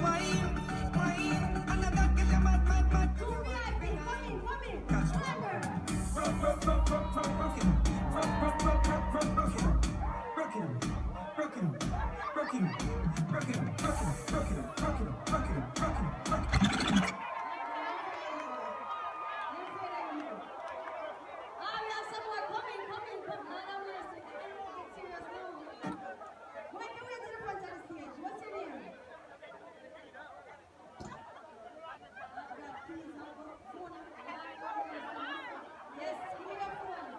wine, wine. And that get you mad, mad, mad. Two VIP, come in. Catch me. Rock it, Ah, we have some more. Come in. Lord have mercy. It's serious now. Make your way to the front of the stage. What's your name? Please, I'll go. Phone. Yes, give me your phone.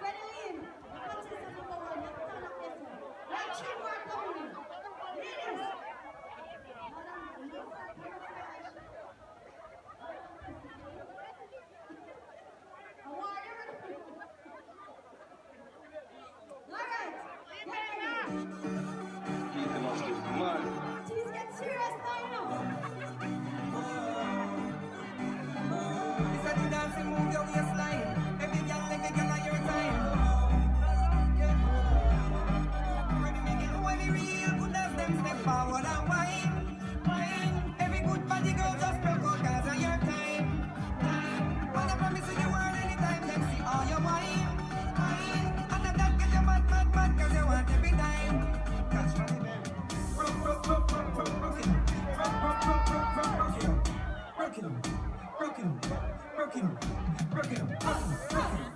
Fredeline, contestant number 1, you have to turn up this one. Right, 3 more coming in. Ladies. Madam, look for the flash. I want you ready. All right, get ready. Keith must have mad. Please get serious now, you know. It's a the dancing move your waistline. Every girl on your time. Yeah. Ready me get when the real good as them step forward and wine, wine. Every good body girl just broke out 'cause of your time. Wanna promise you the world anytime them see all your wine, wine. And that get you mad, mad, mad 'cause you want every time. Catch my baby. Rock it, rock it, rock it.